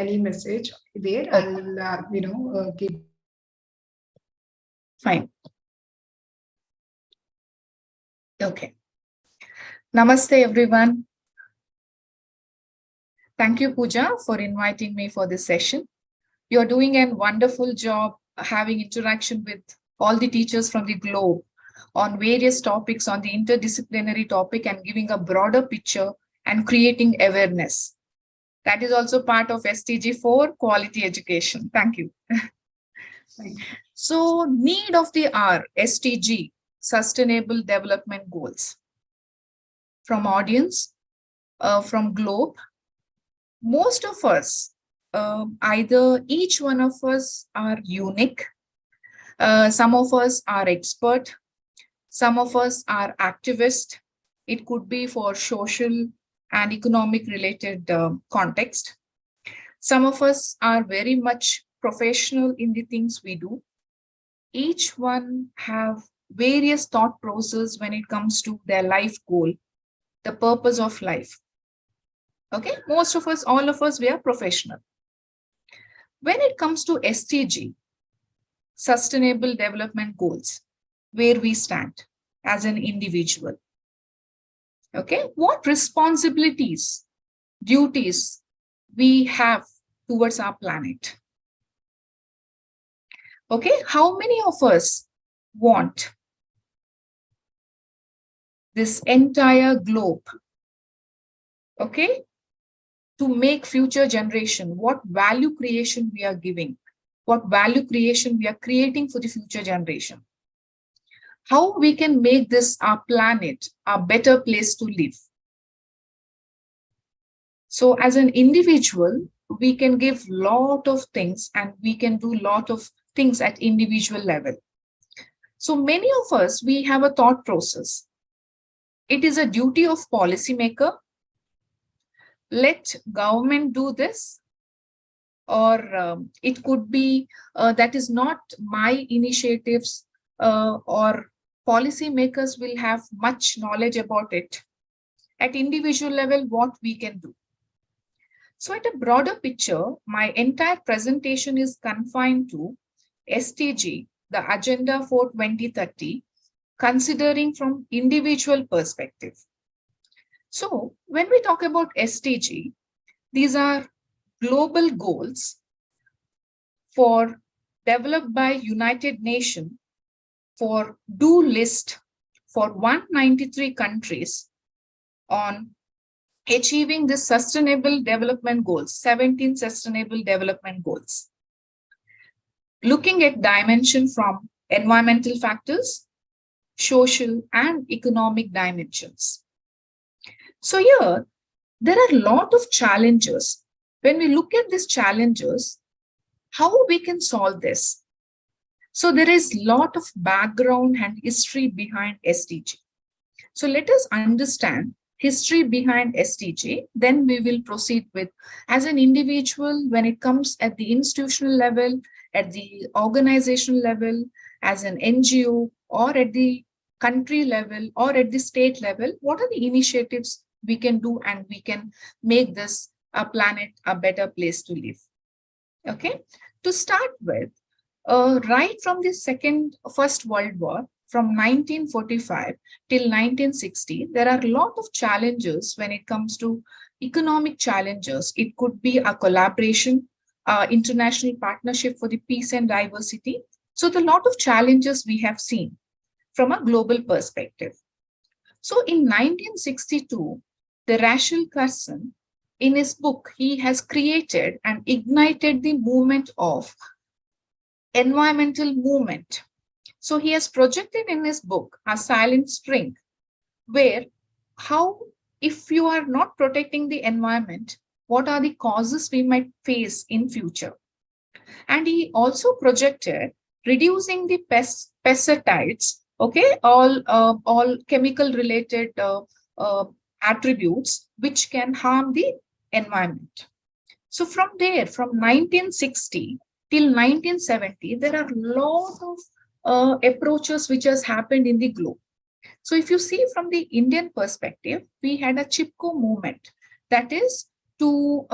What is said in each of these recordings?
any message there. Okay. I'll give. Fine. Okay. Namaste, everyone. Thank you, Pooja, for inviting me for this session. You're doing a wonderful job having interaction with all the teachers from the globe on various topics on the interdisciplinary topic and giving a broader picture and creating awareness. That is also part of SDG 4, quality education. Thank you. So, need of the hour, SDG, Sustainable Development Goals. From audience, from globe, most of us, either each one of us are unique, some of us are expert, some of us are activist. It could be for social and economic related context. Some of us are very much professional in the things we do. Each one have various thought process when it comes to their life goal, the purpose of life. Okay, most of us, all of us, we are professional. When it comes to SDG, Sustainable Development Goals, where we stand as an individual. Okay, what responsibilities, duties we have towards our planet? Okay, how many of us want this entire globe, okay, to make future generation, what value creation we are giving, what value creation we are creating for the future generation? How we can make this our planet a better place to live. So as an individual, we can give lot of things and we can do lot of things at individual level. So many of us, we have a thought process. It is a duty of policymaker. Let government do this, or it could be that is not my initiatives, or policymakers will have much knowledge about it. At individual level, what we can do. So at a broader picture, my entire presentation is confined to SDG, the Agenda for 2030, considering from individual perspective. So when we talk about SDG, these are global goals for developed by United Nations for do list for 193 countries on achieving the sustainable development goals, 17 sustainable development goals. Looking at dimension from environmental factors, social and economic dimensions. So here, there are a lot of challenges. When we look at these challenges, how we can solve this? So there is a lot of background and history behind SDG. So let us understand history behind SDG, then we will proceed with, as an individual, when it comes at the institutional level, at the organizational level, as an NGO, or at the country level, or at the state level, what are the initiatives we can do and we can make this a planet a better place to live. Okay, to start with, right from the First World War, from 1945 till 1960, there are a lot of challenges when it comes to economic challenges. It could be a collaboration, international partnership for the peace and diversity. So the lot of challenges we have seen from a global perspective. So in 1962, the Rachel Carson, in his book, he has created and ignited the movement of environmental movement. So he has projected in his book A Silent Spring, where how, if you are not protecting the environment, what are the causes we might face in future. And he also projected reducing the pesticides, okay, all chemical related attributes which can harm the environment. So from there, from 1960 till 1970, there are a lot of approaches which has happened in the globe. So if you see from the Indian perspective, we had a Chipko movement, that is to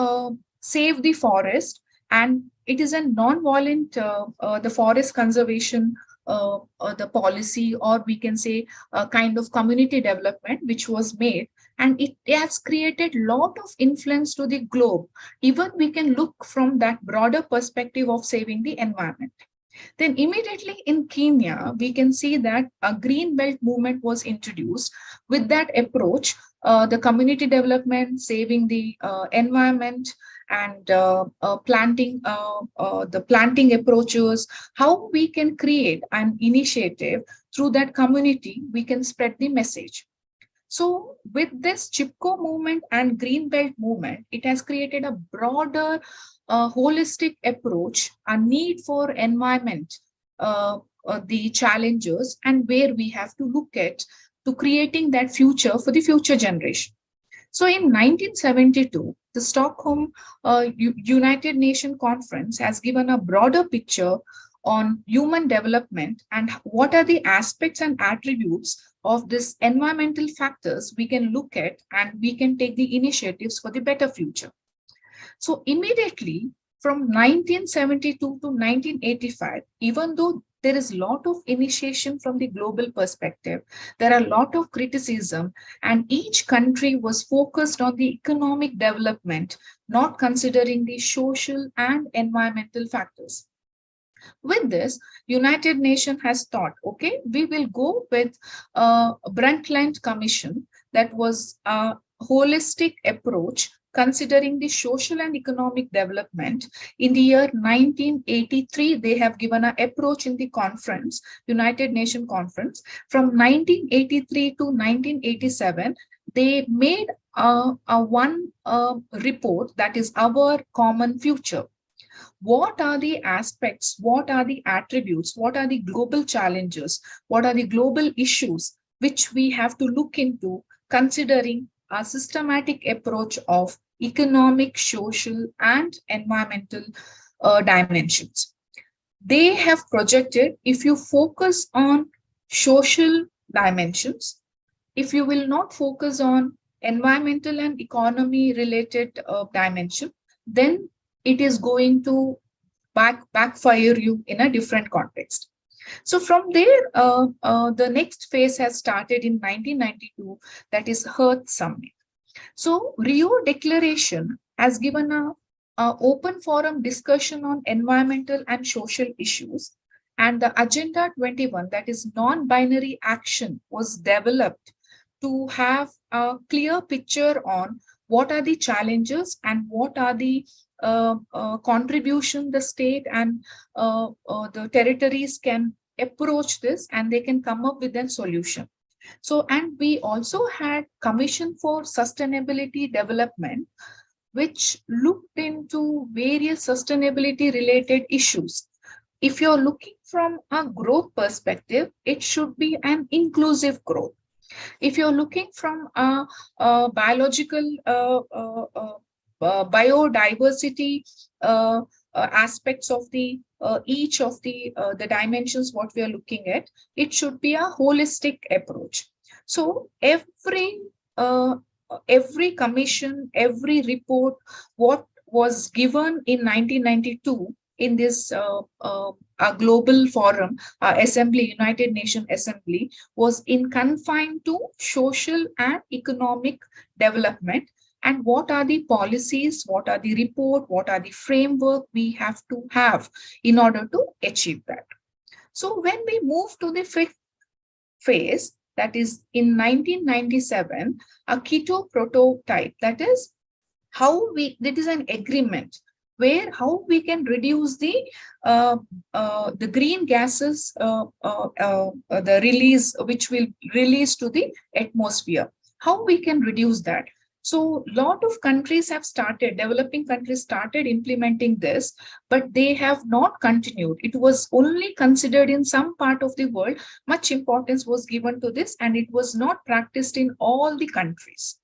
save the forest, and it is a non-violent the forest conservation the policy, or we can say a kind of community development which was made, and it has created lot of influence to the globe. Even we can look from that broader perspective of saving the environment. Then immediately in Kenya, we can see that a green belt movement was introduced. With that approach, the community development, saving the environment, and the planting approaches, how we can create an initiative through that community, we can spread the message. So with this Chipko movement and Green Belt movement, it has created a broader, holistic approach, a need for environment, the challenges, and where we have to look at to creating that future for the future generation. So in 1972, the Stockholm United Nations Conference has given a broader picture on human development and what are the aspects and attributes of this environmental factors we can look at, and we can take the initiatives for the better future. So immediately from 1972 to 1985, even though there is a lot of initiation from the global perspective, there are a lot of criticism, and each country was focused on the economic development, not considering the social and environmental factors. With this, United Nations has thought, okay, we will go with a Brundtland Commission, that was a holistic approach considering the social and economic development. In the year 1983, they have given an approach in the conference, United Nations Conference. From 1983 to 1987, they made a one report, that is Our Common Future. What are the aspects, what are the attributes, what are the global challenges, what are the global issues which we have to look into, considering a systematic approach of economic, social, and environmental dimensions. They have projected, if you focus on social dimensions, if you will not focus on environmental and economy related dimension, then it is going to backfire you in a different context. So from there, the next phase has started in 1992, that is Earth Summit. So Rio Declaration has given a open forum discussion on environmental and social issues, and the Agenda 21, that is non-binary action, was developed to have a clear picture on what are the challenges and what are the contribution the state and the territories can approach this, and they can come up with a solution. So, and we also had Commission for Sustainability Development, which looked into various sustainability related issues. If you're looking from a growth perspective, it should be an inclusive growth. If you're looking from a biological biodiversity aspects of the each of the dimensions what we are looking at, it should be a holistic approach. So every commission, every report what was given in 1992 in this global forum, assembly, United Nations Assembly, was in confined to social and economic development, and what are the policies, what are the report, what are the framework we have to have in order to achieve that. So when we move to the fifth phase, that is in 1997, a Quito prototype, that is how that is an agreement where how we can reduce the green gases, the release which will release to the atmosphere, how we can reduce that. So a lot of countries have started, developing countries started implementing this, but they have not continued. It was only considered in some part of the world, much importance was given to this, and it was not practiced in all the countries.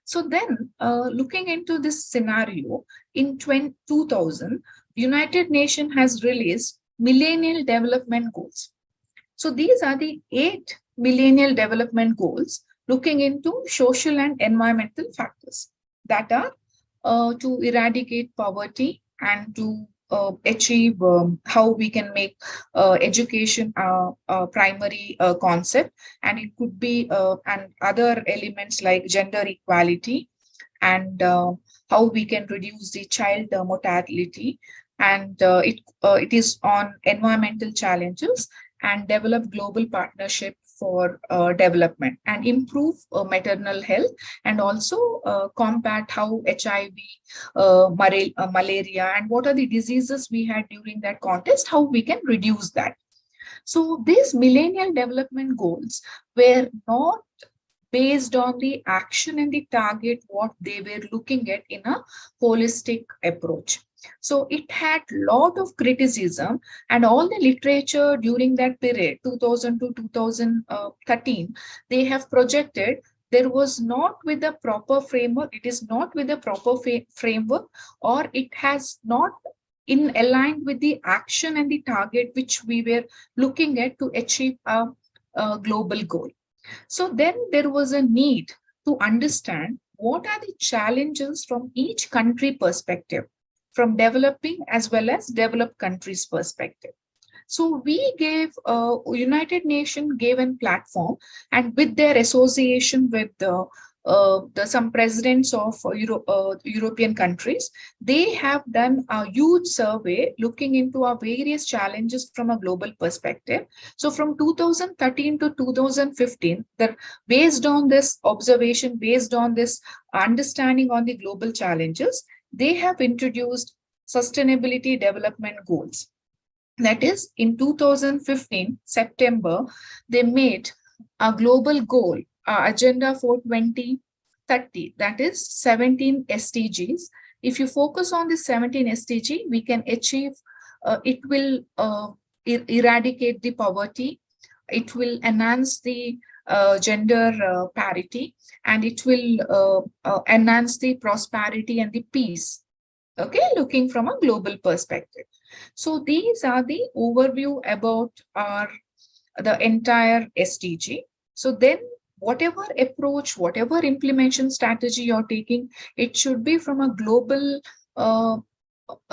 So then, looking into this scenario, in 2000, United Nations has released Millennial Development Goals. So these are the 8 Millennial Development Goals looking into social and environmental factors that are to eradicate poverty and to achieve how we can make education a primary concept, and it could be and other elements like gender equality, and how we can reduce the child mortality, and it is on environmental challenges and develop global partnership for development and improve maternal health, and also combat how HIV, malaria, and what are the diseases we had during that contest, how we can reduce that. So these millennial development goals were not based on the action and the target what they were looking at in a holistic approach. So it had lot of criticism, and all the literature during that period 2000 to 2013, they have projected there was not with the proper framework, it is not with the proper framework, or it has not in aligned with the action and the target which we were looking at to achieve a global goal. So then there was a need to understand what are the challenges from each country perspective, from developing as well as developed countries perspective. So we gave, United Nations gave a platform, and with their association with some presidents of European countries, they have done a huge survey looking into our various challenges from a global perspective. So from 2013 to 2015, based on this observation, based on this understanding on the global challenges, they have introduced sustainability development goals. That is, in 2015, September, they made a global goal, agenda for 2030, that is 17 SDGs. If you focus on the 17 SDG, we can achieve, it will eradicate the poverty, it will enhance the gender parity, and it will enhance the prosperity and the peace. Okay, looking from a global perspective. So these are the overview about the entire SDG. So then whatever approach, whatever implementation strategy you're taking, it should be from a global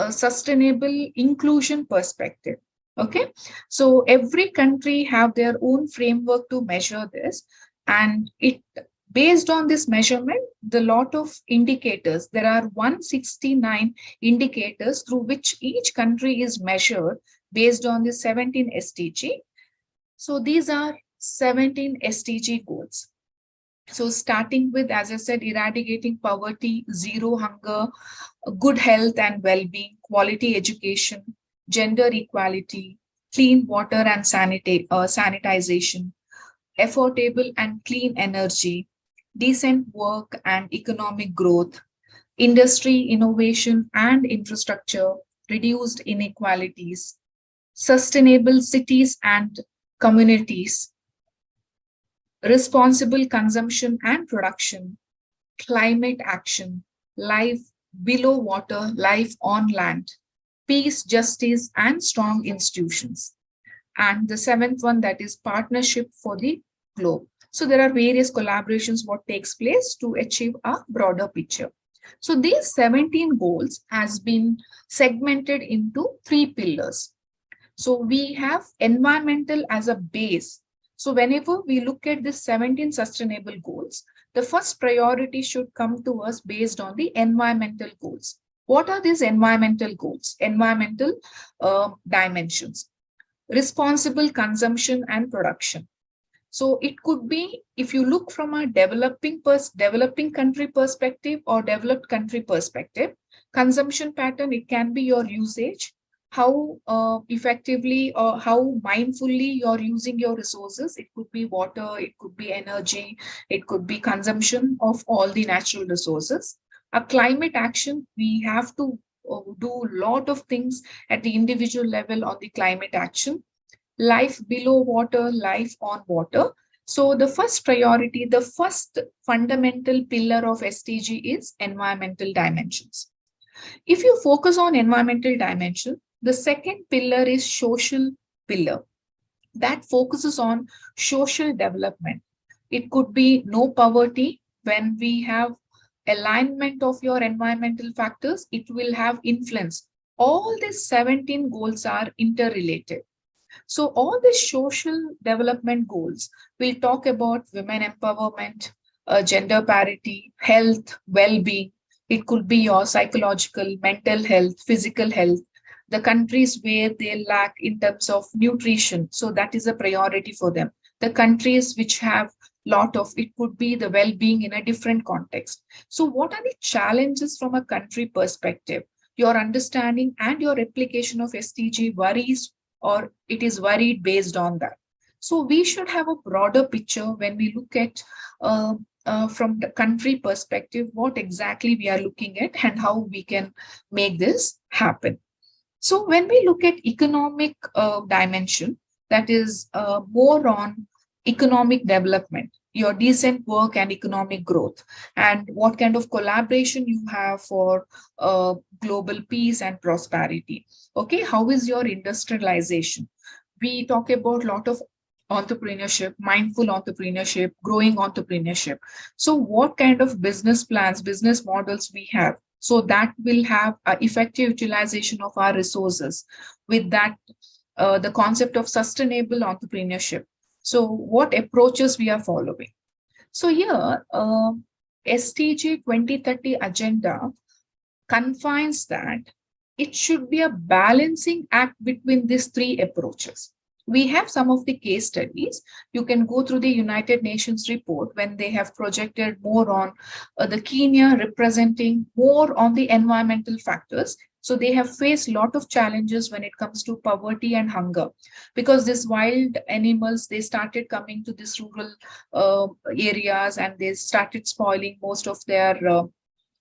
sustainable inclusion perspective. Okay, so every country have their own framework to measure this, and it based on this measurement, the lot of indicators, there are 169 indicators through which each country is measured based on the 17 SDG. So these are 17 SDG goals. So starting with, as I said, eradicating poverty, zero hunger, good health and well-being, quality education, gender equality, clean water and sanitization, affordable and clean energy, decent work and economic growth, industry, innovation and infrastructure, reduced inequalities, sustainable cities and communities, responsible consumption and production, climate action, life below water, life on land, peace, justice, and strong institutions. And the seventh one, that is partnership for the globe. So there are various collaborations what takes place to achieve a broader picture. So these 17 goals has been segmented into 3 pillars. So we have environmental as a base. So whenever we look at this 17 sustainable goals, the first priority should come to us based on the environmental goals. What are these environmental goals? Environmental dimensions. Responsible consumption and production. So it could be, if you look from a developing country perspective or developed country perspective, consumption pattern, it can be your usage, how effectively or how mindfully you're using your resources. It could be water, it could be energy, it could be consumption of all the natural resources. A climate action, we have to do a lot of things at the individual level on the climate action. Life below water, life on water. So the first priority, the first fundamental pillar of SDG is environmental dimensions. If you focus on environmental dimension, the second pillar is social pillar. That focuses on social development. It could be no poverty when we have alignment of your environmental factors, it will have influence. All these 17 goals are interrelated. So all the social development goals will talk about women empowerment, gender parity, health, well-being. It could be your psychological, mental health, physical health, the countries where they lack in terms of nutrition. So that is a priority for them. The countries which have lot of, it could be the well-being in a different context. So what are the challenges from a country perspective? Your understanding and your application of SDG varies, or it is varied based on that. So we should have a broader picture when we look at from the country perspective, what exactly we are looking at and how we can make this happen. So when we look at economic dimension, that is more on economic development, your decent work and economic growth, and what kind of collaboration you have for global peace and prosperity. Okay, how is your industrialization? We talk about a lot of entrepreneurship, mindful entrepreneurship, growing entrepreneurship. So what kind of business plans, business models we have, so that will have effective utilization of our resources. With that, the concept of sustainable entrepreneurship. So what approaches we are following? So here, SDG 2030 agenda confines that it should be a balancing act between these three approaches. We have some of the case studies. You can go through the United Nations report when they have projected more on the Kenya representing more on the environmental factors. So they have faced a lot of challenges when it comes to poverty and hunger, because these wild animals, they started coming to these rural areas and they started spoiling most of their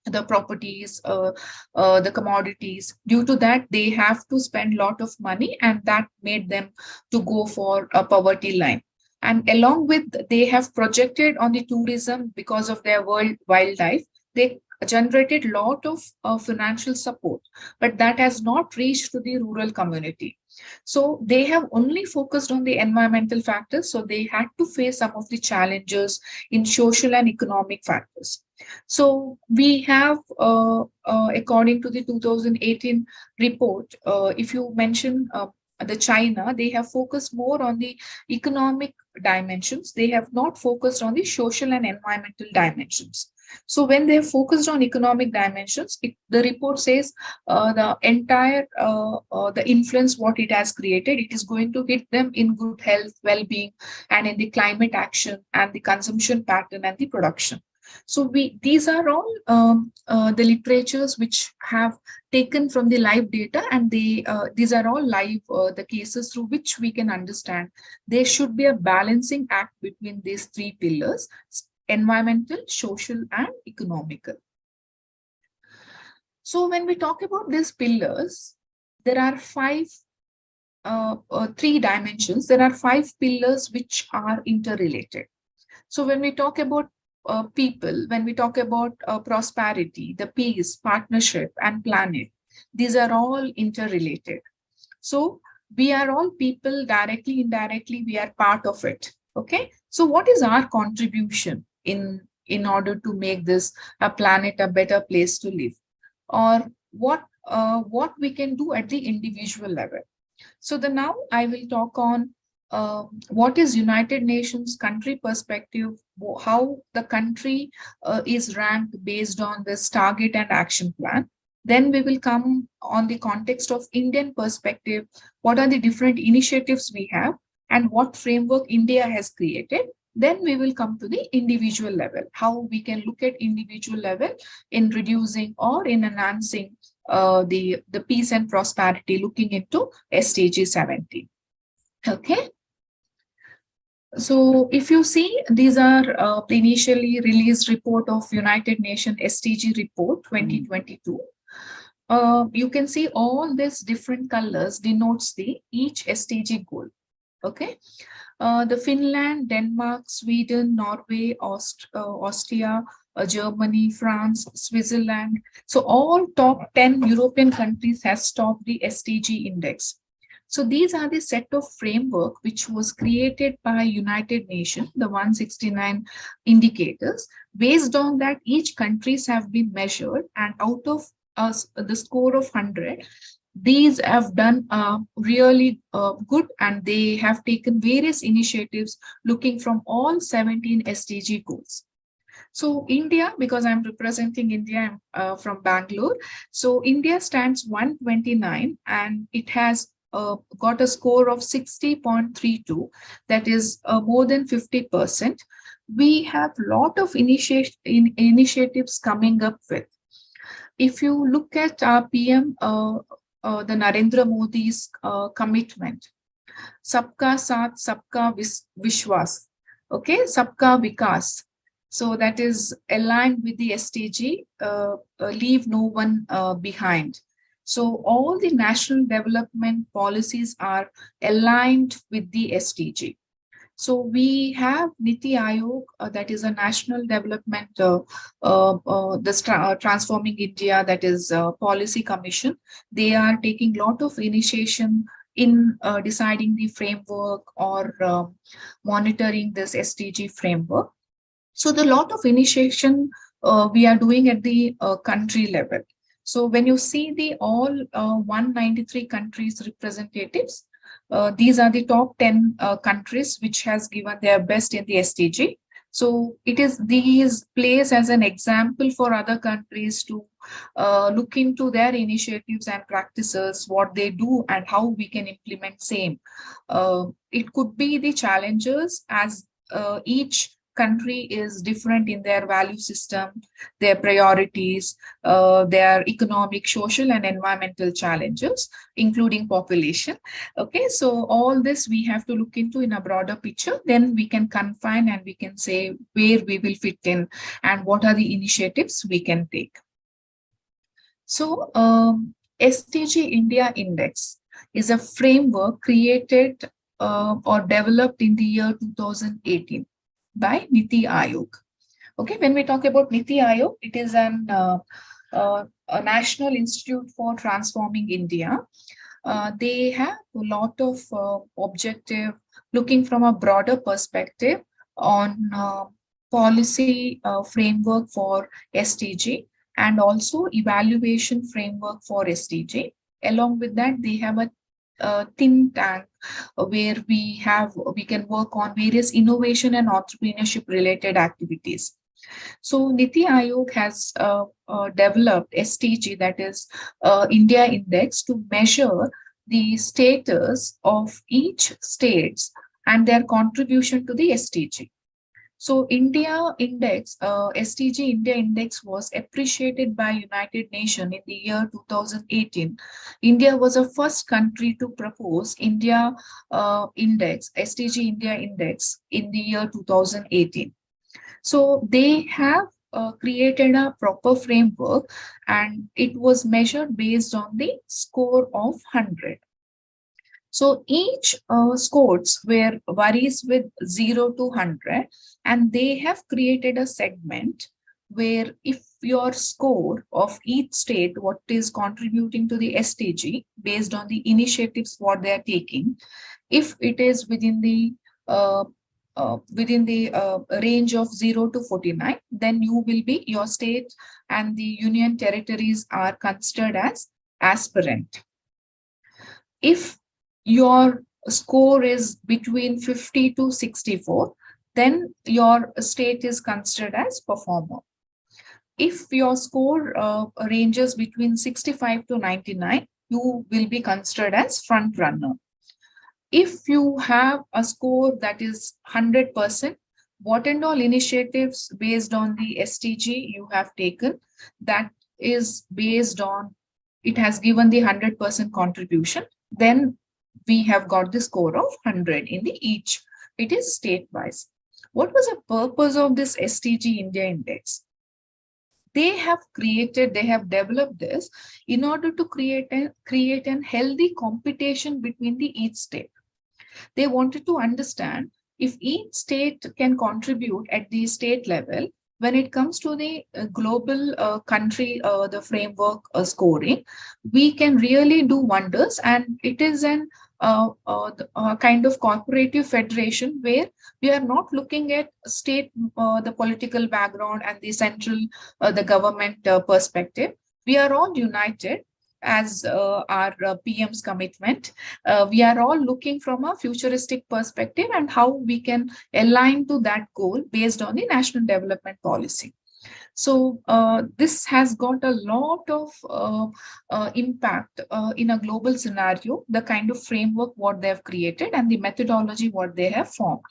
the properties, the commodities. Due to that, they have to spend a lot of money, and that made them to go for a poverty line. And along with, they have projected on the tourism because of their world wildlife. They generated a lot of financial support, but that has not reached to the rural community. So they have only focused on the environmental factors. So they had to face some of the challenges in social and economic factors. So we have, according to the 2018 report, if you mention the China, they have focused more on the economic dimensions. They have not focused on the social and environmental dimensions. So when they focused on economic dimensions, the report says the entire the influence what it has created, it is going to hit them in good health, well-being, and in the climate action and the consumption pattern and the production. So these are all the literatures which have taken from the live data, and these are all live the cases through which we can understand there should be a balancing act between these three pillars: environmental, social, and economical. So when we talk about these pillars, there are three dimensions. There are 5 pillars which are interrelated. So when we talk about people, when we talk about prosperity, the peace, partnership, and planet, these are all interrelated. So we are all people, directly, indirectly, we are part of it. Okay. So what is our contribution in order to make this a planet a better place to live? Or what we can do at the individual level? So now I will talk on what is United Nations country perspective, how the country is ranked based on this target and action plan. Then we will come on the context of Indian perspective, what are the different initiatives we have and what framework India has created. Then we will come to the individual level, how we can look at individual level in reducing or in enhancing the peace and prosperity, looking into SDG 17. Okay. So if you see, these are the initially released report of United Nations SDG report 2022. You can see all these different colors denotes each SDG goal. Okay. The Finland, Denmark, Sweden, Norway, Austria, Germany, France, Switzerland. So all top 10 European countries has topped the SDG index. So these are the set of framework which was created by United Nations, the 169 indicators. Based on that, each countries have been measured, and out of us the score of 100, these have done really good, and they have taken various initiatives looking from all 17 SDG goals. So India, because I'm representing India, I'm from Bangalore. So India stands 129, and it has got a score of 60.32, that is more than 50%. We have a lot of initiatives coming up with. If you look at our PM, the Narendra Modi's commitment, Sabka Saath, Sabka Vishwas, okay, Sabka Vikas. So that is aligned with the SDG, leave no one behind. So all the national development policies are aligned with the SDG. So we have Niti Aayog, that is a national development, transforming India, that is policy commission. They are taking a lot of initiation in deciding the framework or monitoring this SDG framework. So the lot of initiation we are doing at the country level. So when you see the all 193 countries representatives, these are the top 10 countries which has given their best in the SDG. So it is these plays as an example for other countries to look into their initiatives and practices, what they do and how we can implement same. It could be the challenges, as each country is different in their value system, their priorities, their economic, social, and environmental challenges, including population. Okay, so all this we have to look into in a broader picture. Then we can confine and we can say where we will fit in and what are the initiatives we can take. So SDG India Index is a framework created or developed in the year 2018 by Niti Aayog. Okay, when we talk about Niti Aayog, it is a National Institute for Transforming India. They have a lot of objective, looking from a broader perspective on policy framework for SDG and also evaluation framework for SDG. Along with that, they have a think tank where we can work on various innovation and entrepreneurship related activities. So Niti Aayog has developed SDG, that is India Index, to measure the status of each states and their contribution to the SDG. So India Index, SDG India Index was appreciated by United Nations in the year 2018. India was the first country to propose India Index, SDG India Index in the year 2018. So they have created a proper framework, and it was measured based on the score of 100. So each scores were varies with 0 to 100, and they have created a segment where if your score of each state, what is contributing to the SDG based on the initiatives what they are taking, if it is within the range of 0 to 49, then you will be, your state and the union territories are considered as aspirant. If your score is between 50 to 64, then your state is considered as performer. If your score ranges between 65 to 99, you will be considered as front runner. If you have a score that is 100%, what and all initiatives based on the SDG you have taken, that is based on, it has given the 100% contribution, then we have got the score of 100 in the each. It is state-wise. What was the purpose of this SDG India Index? They have developed this in order to create a healthy competition between the each state. They wanted to understand if each state can contribute at the state level. When it comes to the global country, the framework scoring, we can really do wonders, and it is an kind of corporative federation where we are not looking at state, the political background and the central, the government perspective. We are all united as our PM's commitment. We are all looking from a futuristic perspective and how we can align to that goal based on the national development policy. So this has got a lot of impact in a global scenario, the kind of framework what they have created and the methodology what they have formed.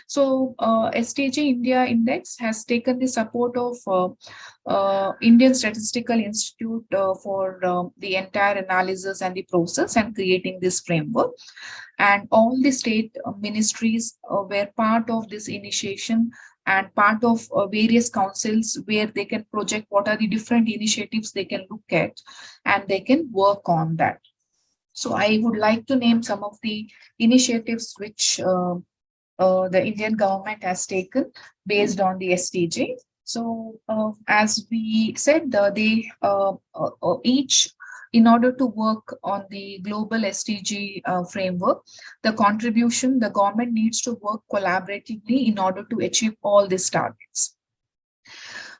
So SDG India Index has taken the support of Indian Statistical Institute for the entire analysis and the process and creating this framework. And all the state ministries were part of this initiation and part of various councils where they can project what are the different initiatives they can look at and they can work on that. So I would like to name some of the initiatives which the Indian government has taken based on the SDG. So as we said, they each, in order to work on the global SDG framework, the contribution, the government needs to work collaboratively in order to achieve all these targets.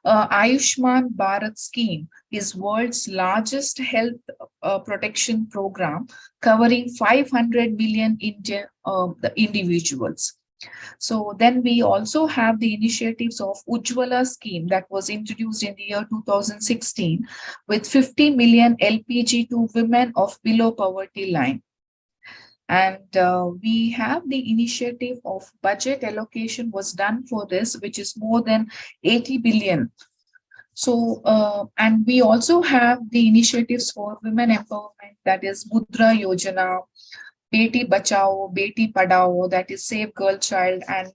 Ayushman Bharat scheme is world's largest health protection program covering 500 million the individuals. So then we also have the initiatives of Ujjwala scheme that was introduced in the year 2016 with 50 million LPG to women of below poverty line. And we have the initiative of budget allocation was done for this, which is more than 80 billion. So, and we also have the initiatives for women empowerment, that is Mudra Yojana, Beti Bachao, Beti Padhao, that is Save Girl Child, and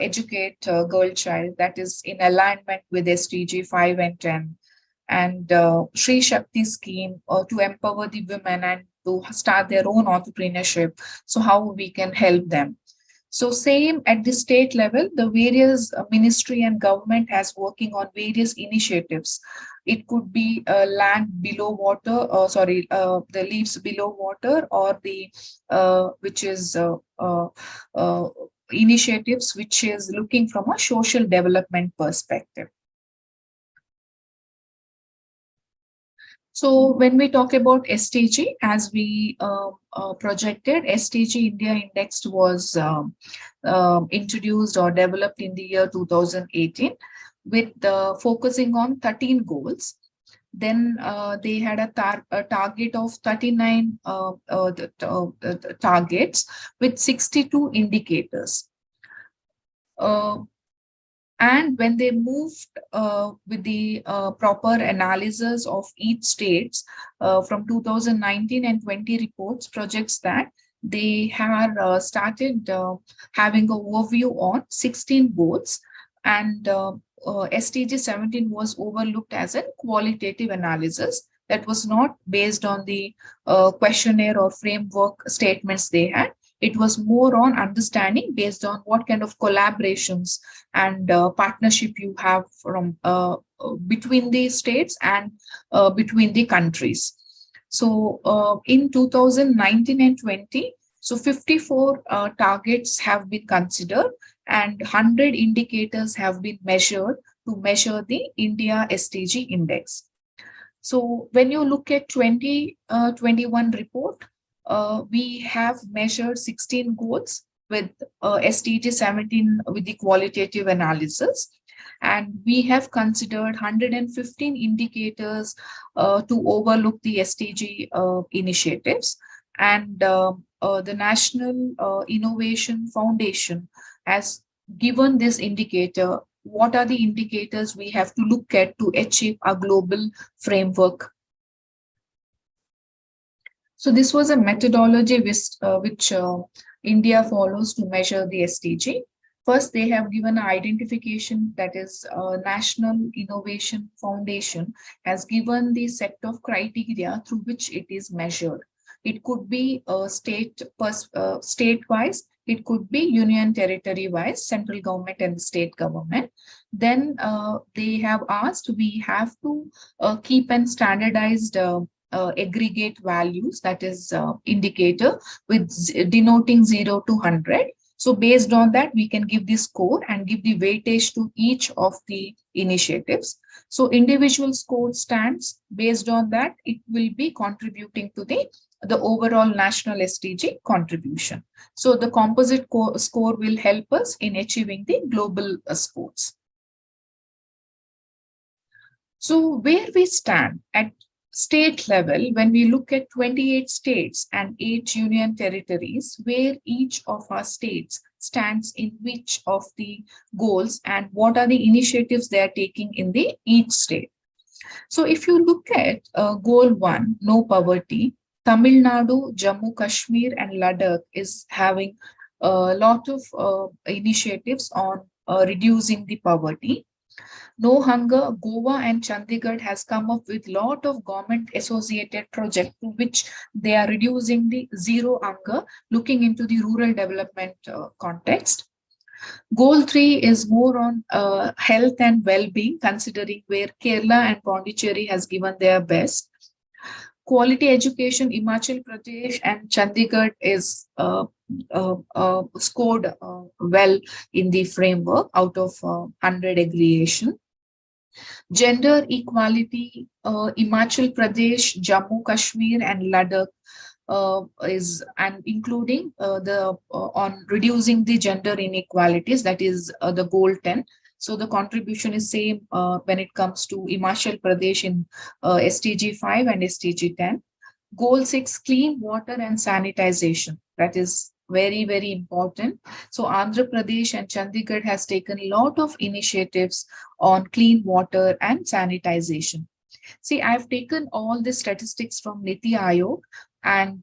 Educate Girl Child, that is in alignment with SDG 5 and 10. And Shri Shakti scheme to empower the women and to start their own entrepreneurship. So how we can help them. So same at the state level, the various ministry and government has working on various initiatives. It could be land below water, the leaves below water, or the which is initiatives which is looking from a social development perspective. So when we talk about SDG, as we projected, SDG India Index was introduced or developed in the year 2018 with focusing on 13 goals. Then they had a target of 39 targets with 62 indicators. And when they moved with the proper analysis of each states from 2019 and 20 reports projects that they have started having an overview on 16 goals, and SDG 17 was overlooked as a qualitative analysis that was not based on the questionnaire or framework statements they had. It was more on understanding based on what kind of collaborations and partnership you have from between the states and between the countries. So in 2019 and 20, so 54 targets have been considered and 100 indicators have been measured to measure the India SDG index. So when you look at 2021 report, we have measured 16 goals with SDG 17 with the qualitative analysis. And we have considered 115 indicators to overlook the SDG initiatives. And the National Innovation Foundation has given this indicator. What are the indicators we have to look at to achieve a global framework? So this was a methodology which India follows to measure the SDG. First, they have given an identification, that is National Innovation Foundation has given the set of criteria through which it is measured. It could be state-wise, it could be union territory-wise, central government and state government. Then they have asked, we have to keep an standardized aggregate values, that is indicator with denoting 0 to 100. So based on that, we can give the score and give the weightage to each of the initiatives. So individual score stands based on that, it will be contributing to the overall national SDG contribution. So the composite score will help us in achieving the global scores. So where we stand at state level, when we look at 28 states and 8 union territories, where each of our states stands in which of the goals and what are the initiatives they are taking in the each state. So if you look at goal 1, no poverty, Tamil Nadu, Jammu, Kashmir and Ladakh is having a lot of initiatives on reducing the poverty. No Hunger, Goa and Chandigarh has come up with lot of government associated projects to which they are reducing the zero hunger, looking into the rural development context. Goal 3 is more on health and well-being, considering where Kerala and Pondicherry has given their best. Quality education, Himachal Pradesh and Chandigarh is scored well in the framework out of 100 aggregation. Gender equality, Himachal Pradesh, Jammu, Kashmir, and Ladakh is, and including on reducing the gender inequalities, that is the goal 10. So the contribution is same when it comes to Himachal Pradesh in SDG 5 and SDG 10. Goal 6, clean water and sanitization. That is very, very important. So Andhra Pradesh and Chandigarh has taken a lot of initiatives on clean water and sanitization. See, I've taken all the statistics from Niti Aayog, and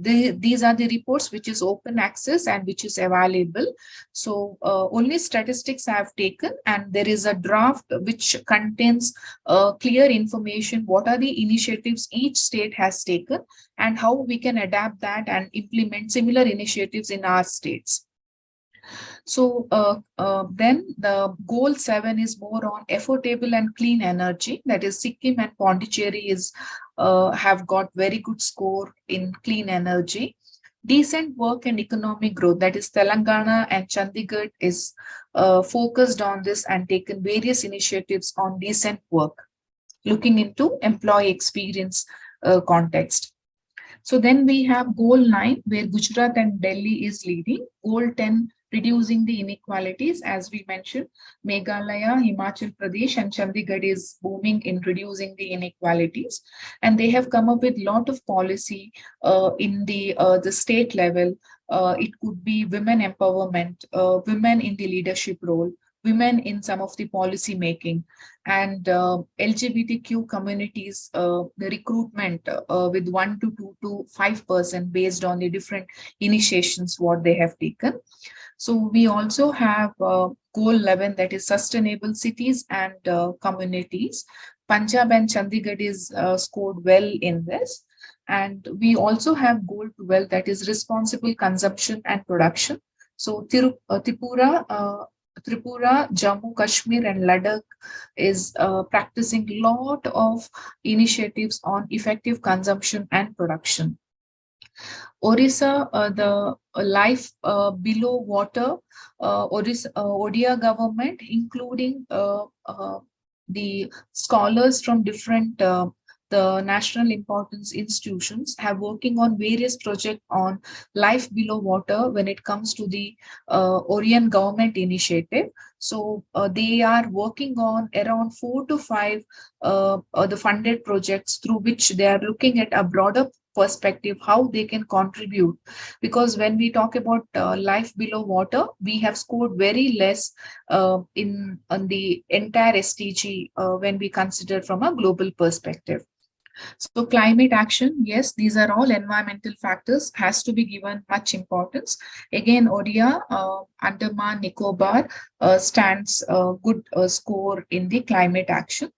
these are the reports which is open access and which is available. So only statistics I have taken, and there is a draft which contains clear information, what are the initiatives each state has taken and how we can adapt that and implement similar initiatives in our states. So then the goal 7 is more on affordable and clean energy. That is Sikkim and Pondicherry is have got very good score in clean energy. Decent work and economic growth, that is Telangana and Chandigarh is focused on this and taken various initiatives on decent work, looking into employee experience context. So then we have goal 9, where Gujarat and Delhi is leading. Goal 10, reducing the inequalities, as we mentioned, Meghalaya, Himachal Pradesh and Chandigarh is booming in reducing the inequalities. And they have come up with a lot of policy in the state level. It could be women empowerment, women in the leadership role, women in some of the policy making, and LGBTQ communities, the recruitment with 1 to 2 to 5% based on the different initiations what they have taken. So we also have goal 11, that is sustainable cities and communities. Punjab and Chandigarh is scored well in this. And we also have goal 12, that is responsible consumption and production. So Tripura, Jammu, Kashmir and Ladakh is practicing a lot of initiatives on effective consumption and production. Orissa, the life below water, Odia government, including the scholars from different the national importance institutions, have working on various projects on life below water when it comes to the Orion government initiative. So they are working on around 4 to 5 the funded projects through which they are looking at a broader perspective, how they can contribute. Because when we talk about life below water, we have scored very less in on the entire SDG when we consider from a global perspective. So climate action, yes, these are all environmental factors, has to be given much importance. Again, ODIA, Andaman, Nicobar stands a good score in the climate action.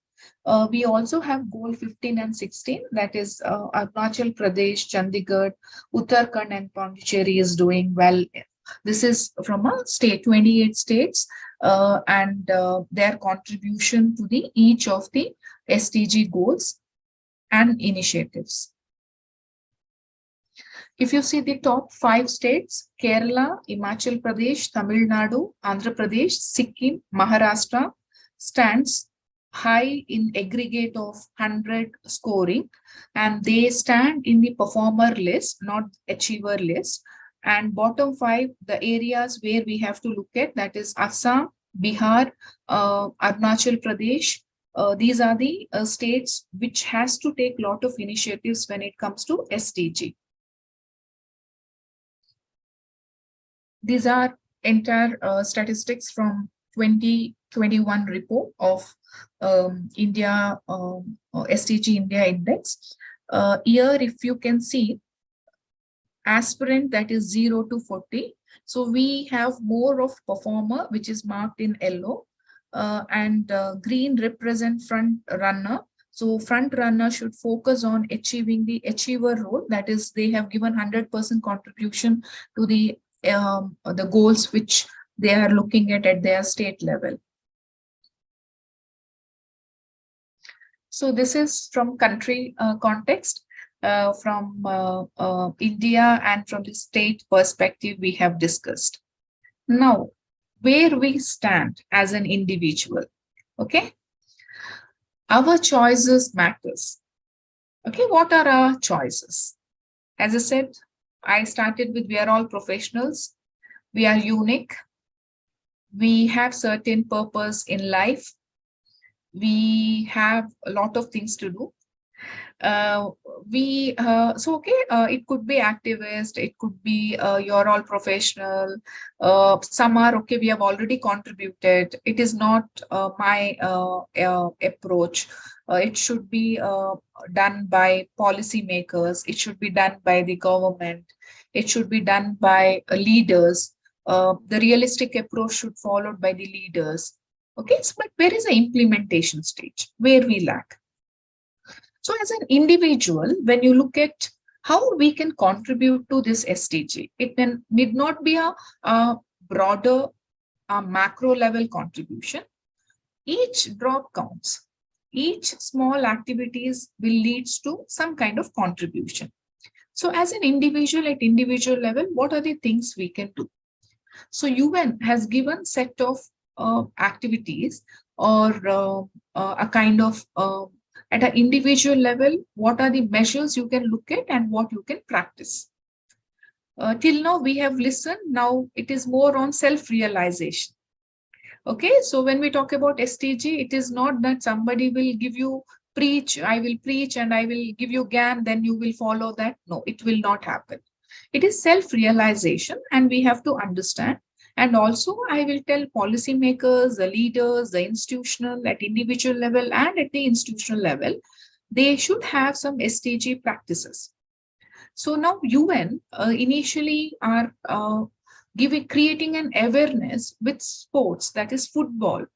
We also have goal 15 and 16, that is Arunachal Pradesh, Chandigarh, Uttarakhand and Pondicherry is doing well. This is from a state, 28 states, and their contribution to the each of the SDG goals. and initiatives. If you see the top 5 states, Kerala, Himachal Pradesh, Tamil Nadu, Andhra Pradesh, Sikkim, Maharashtra stands high in aggregate of 100 scoring, and they stand in the performer list, not achiever list. And bottom 5, the areas where we have to look at, that is Assam, Bihar, Arunachal Pradesh. These are the states which has to take a lot of initiatives when it comes to SDG. These are entire statistics from 2021 report of India SDG India Index. Here, if you can see, aspirant, that is 0 to 40. So we have more of performer, which is marked in yellow, and green represent front runner. So front runner should focus on achieving the achiever role, that is they have given 100% contribution to the goals which they are looking at their state level. So this is from country context, from India, and from the state perspective we have discussed. Now, where we stand as an individual, okay? Our choices matters. Okay, what are our choices? As I said, I started with we are all professionals. We are unique. We have certain purpose in life. We have a lot of things to do. It could be activist, it could be you're all professional, some are okay, we have already contributed, it is not my approach, it should be done by policymakers, it should be done by the government, it should be done by leaders, the realistic approach should followed by the leaders. Okay, so but where is the implementation stage where we lack? So as an individual, when you look at how we can contribute to this SDG, it need not be a broader, macro level contribution. Each drop counts. Each small activities will lead to some kind of contribution. So as an individual at individual level, what are the things we can do? So UN has given set of activities or a kind of at an individual level, what are the measures you can look at and what you can practice. Till now, we have listened. Now it is more on self-realization. Okay, so when we talk about SDG, it is not that somebody will give you preach, I will preach and I will give you GAN, then you will follow that. No, it will not happen. It is self-realization and we have to understand. And also, I will tell policymakers, the leaders, the institutional, at individual level and at the institutional level, they should have some SDG practices. So now UN initially are creating an awareness with sports, that is football,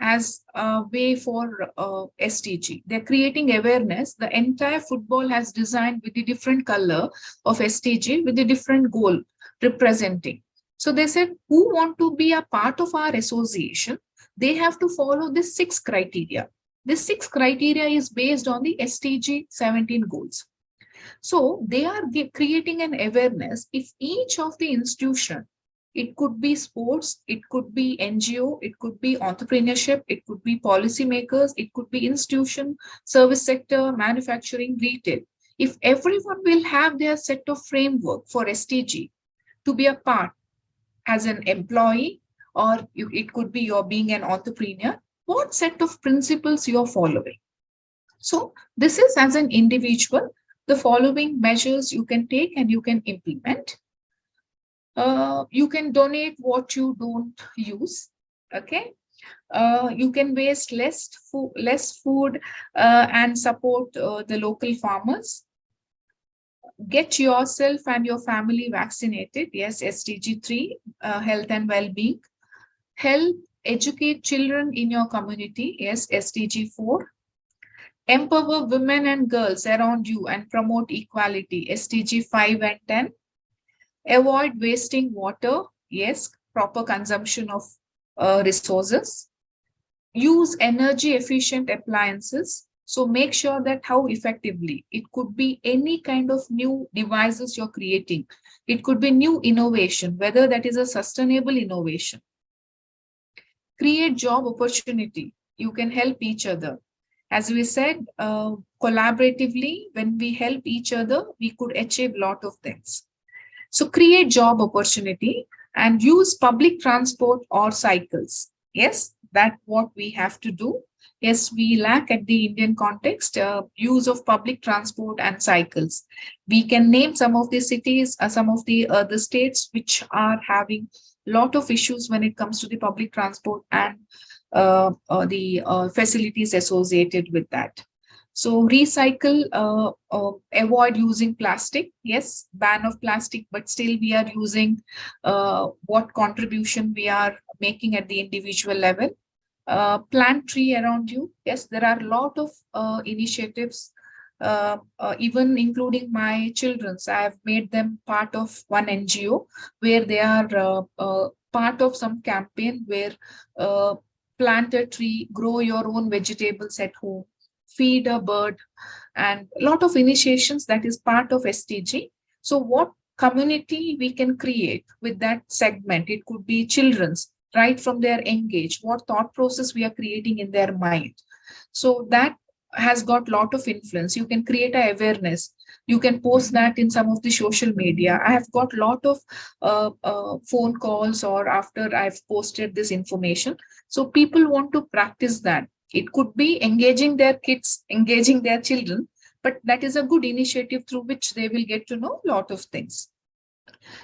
as a way for SDG. They're creating awareness. The entire football has designed with the different color of SDG with the different goal representing. So they said, who want to be a part of our association, they have to follow this 6 criteria. This 6 criteria is based on the SDG 17 goals. So they are creating an awareness. If each of the institution, it could be sports, it could be NGO, it could be entrepreneurship, it could be policymakers, it could be institution, service sector, manufacturing, retail. If everyone will have their set of framework for SDG to be a part, as an employee, or it could be you're being an entrepreneur, what set of principles you're following. So this is as an individual, the following measures you can take and you can implement. You can donate what you don't use. Okay. You can waste less food and support the local farmers. Get yourself and your family vaccinated. Yes, SDG 3, health and well-being. Help educate children in your community. Yes, SDG 4. Empower women and girls around you and promote equality. SDG 5 and 10. Avoid wasting water. Yes, proper consumption of resources. Use energy efficient appliances. So make sure that how effectively, it could be any kind of new devices you're creating. It could be new innovation, whether that is a sustainable innovation. Create job opportunity. You can help each other. As we said, collaboratively, when we help each other, we could achieve a lot of things. So create job opportunity and use public transport or cycles. Yes, that's what we have to do. Yes, we lack at the Indian context use of public transport and cycles. We can name some of the cities, some of the states which are having a lot of issues when it comes to the public transport and the facilities associated with that. So recycle, avoid using plastic. Yes, ban of plastic, but still we are using what contribution we are making at the individual level. Plant tree around you. Yes, there are a lot of initiatives, even including my children's. I have made them part of one NGO where they are part of some campaign where plant a tree, grow your own vegetables at home, feed a bird, and a lot of initiations that is part of SDG. So what community we can create with that segment? It could be children's, right from their engage, what thought process we are creating in their mind. So that has got a lot of influence. You can create a awareness. You can post that in some of the social media. I have got a lot of phone calls or after I've posted this information. So people want to practice that. It could be engaging their kids, engaging their children, but that is a good initiative through which they will get to know a lot of things.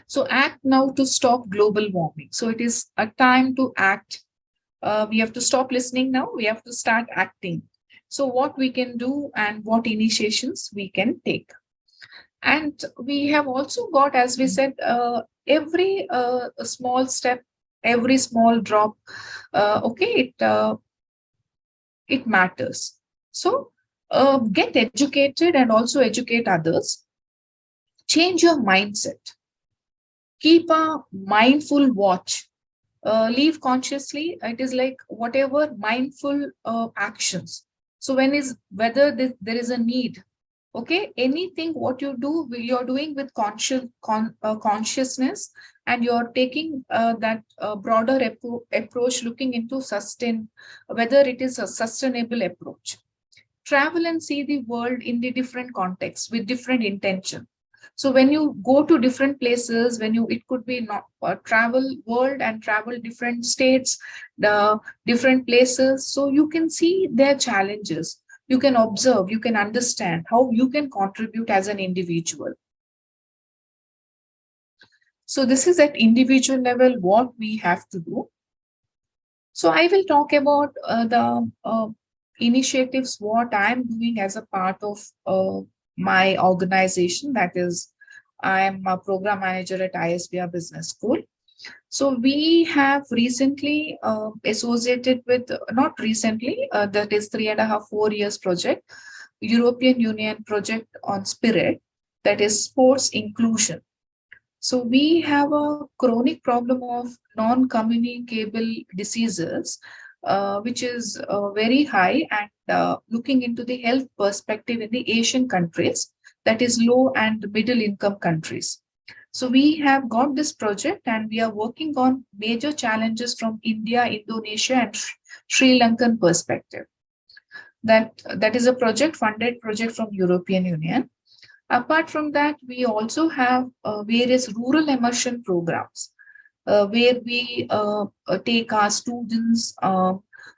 So act now to stop global warming. So it is a time to act. We have to stop listening now. We have to start acting. So what we can do and what initiations we can take. And we have also got, as we said, every small step, every small drop, okay, it matters. So get educated and also educate others. Change your mindset. Keep a mindful watch. Live consciously. It is like whatever mindful actions. So when is whether there is a need, okay, anything what you do, you're doing with consciousness, and you're taking that broader approach, looking into sustain, whether it is a sustainable approach. Travel and see the world in the different contexts with different intention. So when you go to different places, when you, it could be not travel world and travel different states, the different places, so you can see their challenges, you can observe, you can understand how you can contribute as an individual. So this is at individual level what we have to do. So I will talk about the initiatives what I'm doing as a part of my organization, that is I'm a program manager at ISBR Business School. So we have recently associated with, not recently, that is 3.5, 4 years project, European Union project on spirit, that is sports inclusion. So we have a chronic problem of non-communicable diseases, which is very high, and looking into the health perspective in the Asian countries, that is low and middle income countries. So we have got this project and we are working on major challenges from India, Indonesia, and Sri Lankan perspective. That is a funded project from European Union. Apart from that, we also have various rural immersion programs where we take our students,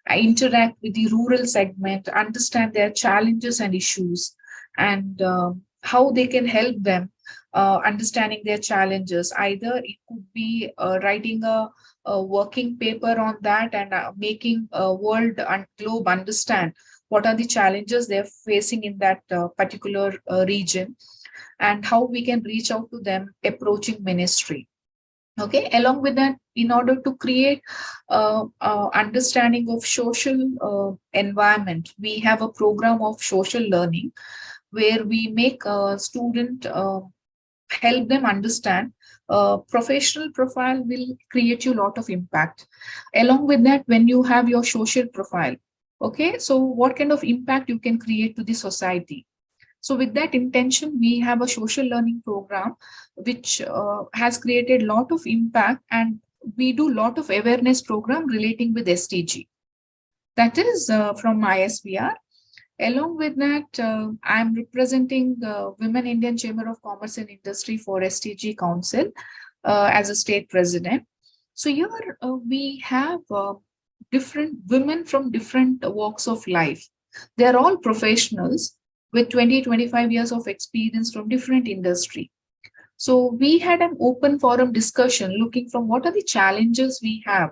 interact with the rural segment, understand their challenges and issues, and how they can help them understanding their challenges. Either it could be writing a working paper on that and making world and globe understand what are the challenges they're facing in that particular region, and how we can reach out to them approaching ministry. Okay, along with that, in order to create understanding of social environment, we have a program of social learning where we make a student help them understand professional profile will create you a lot of impact. Along with that, when you have your social profile, Okay, so what kind of impact you can create to the society? So with that intention, we have a social learning program which has created a lot of impact, and we do a lot of awareness program relating with SDG. That is from ISVR. Along with that, I'm representing Women Indian Chamber of Commerce and Industry for SDG Council as a state president. So here we have different women from different walks of life. They are all professionals with 20, 25 years of experience from different industry. So we had an open forum discussion looking from what are the challenges we have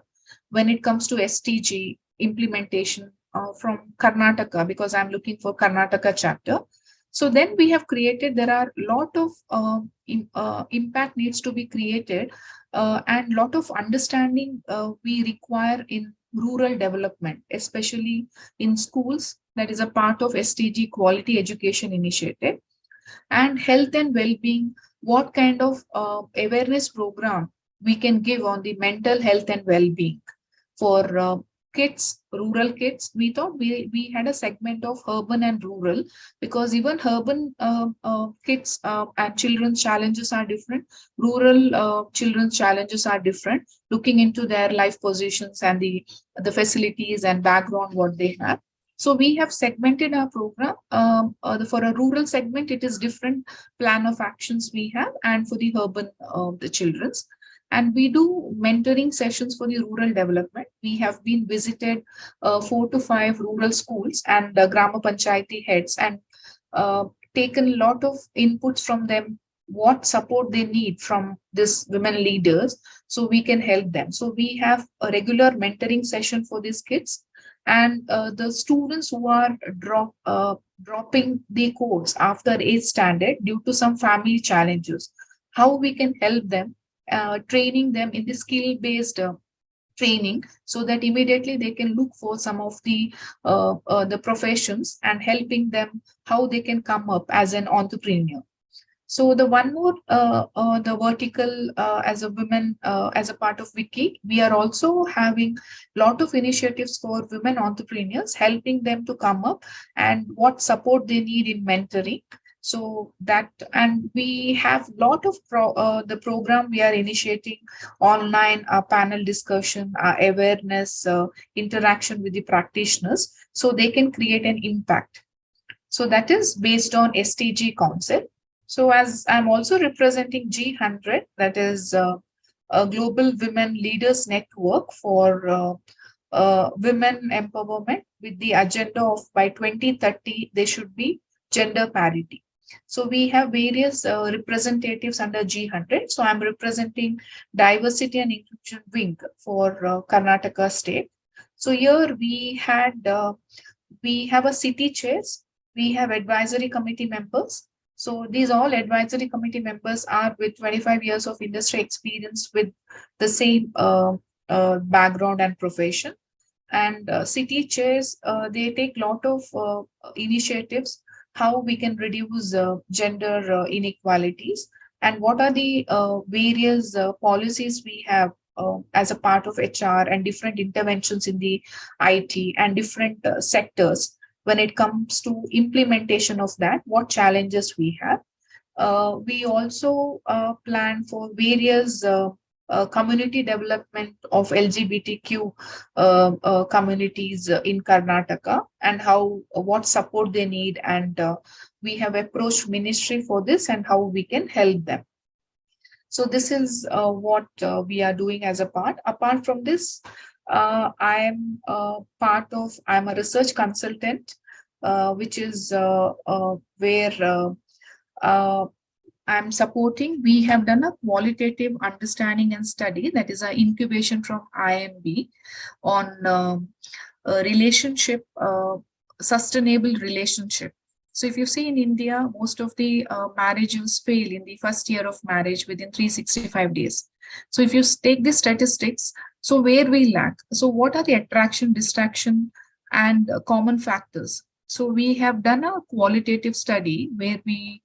when it comes to SDG implementation from Karnataka, because I'm looking for Karnataka chapter. So then we have created, there are a lot of impact needs to be created and lot of understanding we require in rural development, especially in schools. That is a part of SDG Quality Education Initiative. And health and well-being, what kind of awareness program we can give on the mental health and well-being for kids, rural kids. We thought we had a segment of urban and rural, because even urban kids and children's challenges are different, rural children's challenges are different, looking into their life positions and the facilities and background what they have. So we have segmented our program. For a rural segment, it is different plan of actions we have, and for the urban, the children's. And we do mentoring sessions for the rural development. We have been visited 4 to 5 rural schools and Grama Panchayati heads, and taken a lot of inputs from them, what support they need from this women leaders, so we can help them. So we have a regular mentoring session for these kids, and the students who are dropping the course after 8th standard due to some family challenges, how we can help them, training them in the skill-based training, so that immediately they can look for some of the professions, and helping them how they can come up as an entrepreneur. So the one more, the vertical as a women, as a part of Wiki, we are also having lot of initiatives for women entrepreneurs, helping them to come up and what support they need in mentoring. So that, and we have lot of the program we are initiating online panel discussion, awareness, interaction with the practitioners, so they can create an impact. So that is based on SDG concept. So as I'm also representing G100, that is a global women leaders network for women empowerment, with the agenda of by 2030, there should be gender parity. So we have various representatives under G100. So I'm representing diversity and inclusion wing for Karnataka state. So here we have a city chairs, we have advisory committee members. So these all advisory committee members are with 25 years of industry experience with the same background and profession. And city chairs, they take lot of initiatives how we can reduce gender inequalities, and what are the various policies we have as a part of HR, and different interventions in the IT and different sectors when it comes to implementation of that, what challenges we have. We also plan for various community development of LGBTQ communities in Karnataka, and how what support they need, and we have approached ministry for this and how we can help them. So this is what we are doing as a part. Apart from this, I'm I'm a research consultant, which is where I'm supporting. We have done a qualitative understanding and study, that is an incubation from IMB on relationship, sustainable relationship. So if you see in India, most of the marriages fail in the first year of marriage within 365 days. So if you take the statistics, so where we lack, so what are the attraction, distraction, and common factors? So we have done a qualitative study where we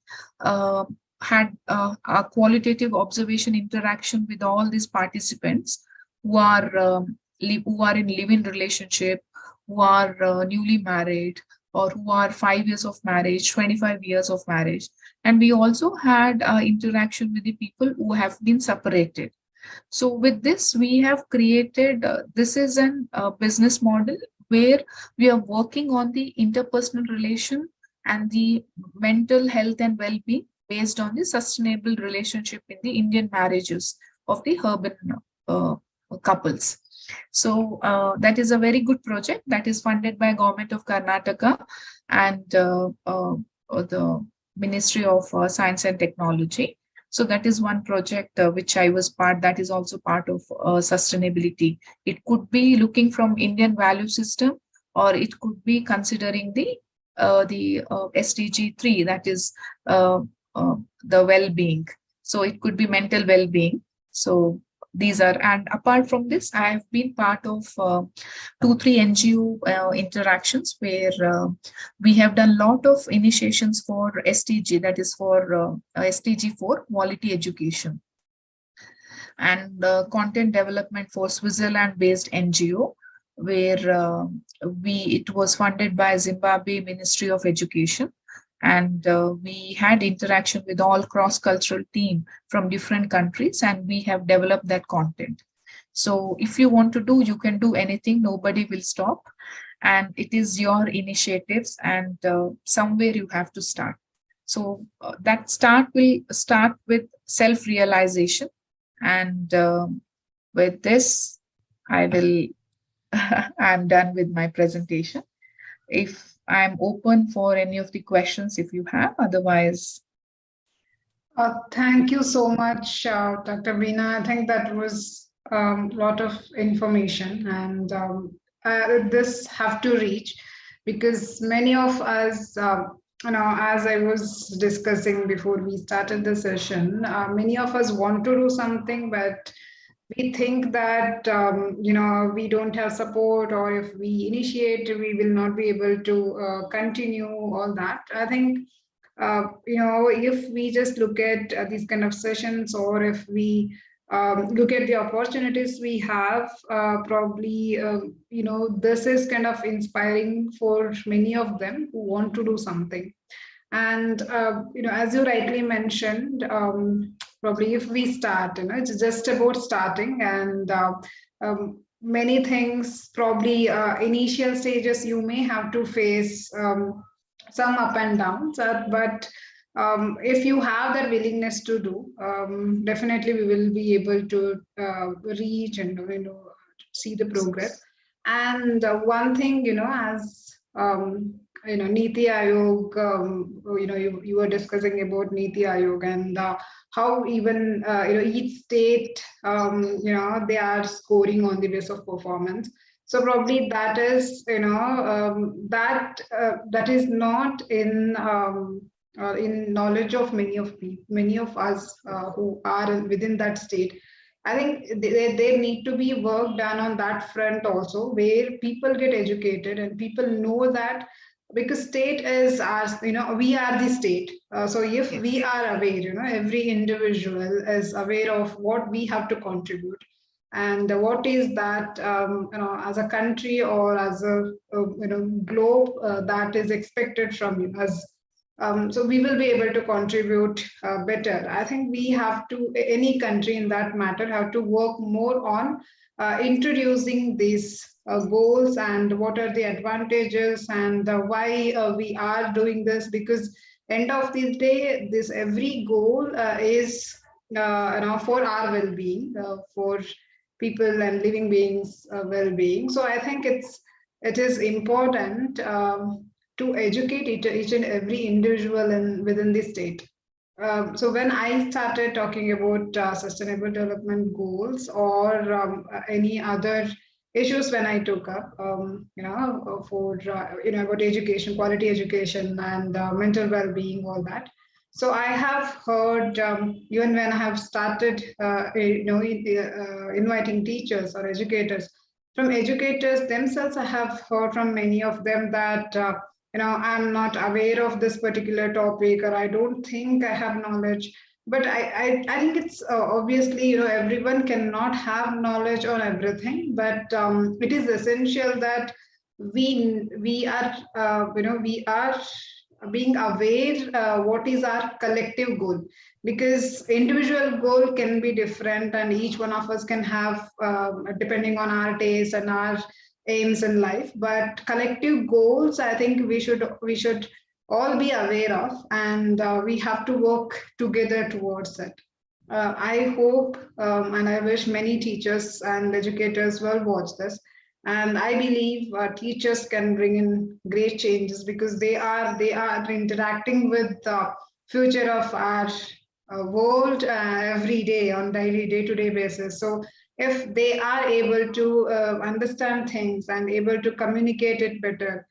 had a qualitative observation interaction with all these participants who are in live-in relationship, who are newly married, or who are 5 years of marriage, 25 years of marriage. And we also had interaction with the people who have been separated. So with this, we have created, this is an business model where we are working on the interpersonal relation and the mental health and well-being based on the sustainable relationship in the Indian marriages of the urban uh, couples. So that is a very good project that is funded by Government of Karnataka and the Ministry of Science and Technology. So that is one project which I was part, that is also part of sustainability. It could be looking from Indian value system, or it could be considering the SDG 3, that is the well-being. So it could be mental well-being. So these are, and apart from this, I have been part of 2 3 NGO interactions where we have done a lot of initiations for SDG, that is for SDG 4, quality education, and content development for Switzerland-based NGO, where it was funded by Zimbabwe Ministry of Education, and we had interaction with all cross-cultural team from different countries, and we have developed that content. So if you want to do, you can do anything, nobody will stop, and it is your initiatives, and somewhere you have to start. So that start will start with self-realization, and with this, I will, I'm done with my presentation. If I'm open for any of the questions if you have, otherwise. Thank you so much, Dr. Veena. I think that was a lot of information, and this have to reach, because many of us, as I was discussing before we started the session, many of us want to do something, but we think that we don't have support, or if we initiate, we will not be able to continue all that. I think if we just look at these kind of sessions, or if we look at the opportunities we have, probably this is kind of inspiring for many of them who want to do something. And as you rightly mentioned, probably if we start, it's just about starting, and many things, probably initial stages you may have to face some up and downs, but if you have that willingness to do, definitely we will be able to reach and see the progress. And one thing, as Niti Aayog, you were discussing about Niti Aayog, and how even each state, they are scoring on the basis of performance. So probably that is, that is not in knowledge of many of us who are within that state. I think there need to be work done on that front also, where people get educated and people know that, because state is ours, we are the state. So if we are aware, every individual is aware of what we have to contribute, and what is that, as a country, or as a globe, that is expected from us. So we will be able to contribute better. I think we have to, any country in that matter, have to work more on introducing these goals, and what are the advantages, and why we are doing this, because end of the day, this every goal is for our well-being, for people and living beings well-being. So I think it is important to educate each and every individual within the state. So when I started talking about sustainable development goals, or any other issues when I took up, for about education, quality education, and mental well-being, all that. So I have heard, even when I have started, inviting teachers or educators, from educators themselves, I have heard from many of them that, I'm not aware of this particular topic, or I don't think I have knowledge. But I think it's obviously, everyone cannot have knowledge on everything, but it is essential that we are we are being aware what is our collective goal, because individual goal can be different and each one of us can have depending on our tastes and our aims in life, but collective goals I think we should all be aware of, and we have to work together towards it. I hope and I wish many teachers and educators will watch this. And I believe teachers can bring in great changes because they are interacting with the future of our world every day on daily day-to-day basis. So if they are able to understand things and able to communicate it better,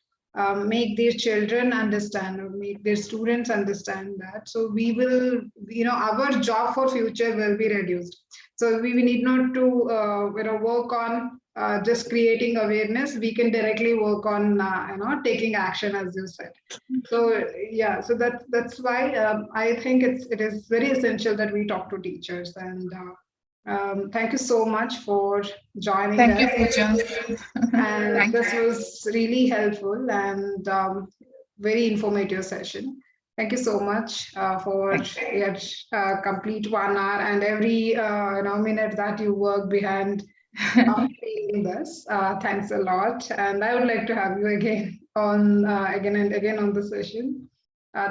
make their children understand or make their students understand that, so we will, our job for future will be reduced. So we need not to work on just creating awareness. We can directly work on taking action, as you said. So yeah, so that's why I think it is very essential that we talk to teachers. And thank you so much for joining Thank you, us. Pooja. And Thank this was really helpful and very informative session. Thank you so much for thank your complete 1 hour and every minute that you work behind explaining this. Thanks a lot, and I would like to have you again on again and again on the session.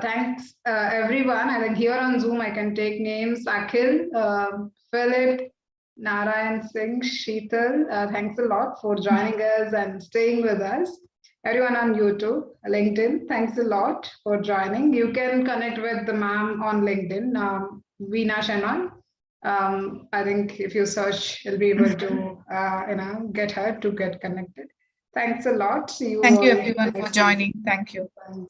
Thanks everyone. And then here on Zoom, I can take names: Akhil, Philip, Narayan Singh, Sheetal. Thanks a lot for joining us and staying with us. Everyone on YouTube, LinkedIn, thanks a lot for joining. You can connect with the ma'am on LinkedIn, Veena Shannon. I think if you search, you'll be able to, get her to get connected. Thanks a lot. See you Thank you, all everyone, for next week. joining. Thank you. Thanks.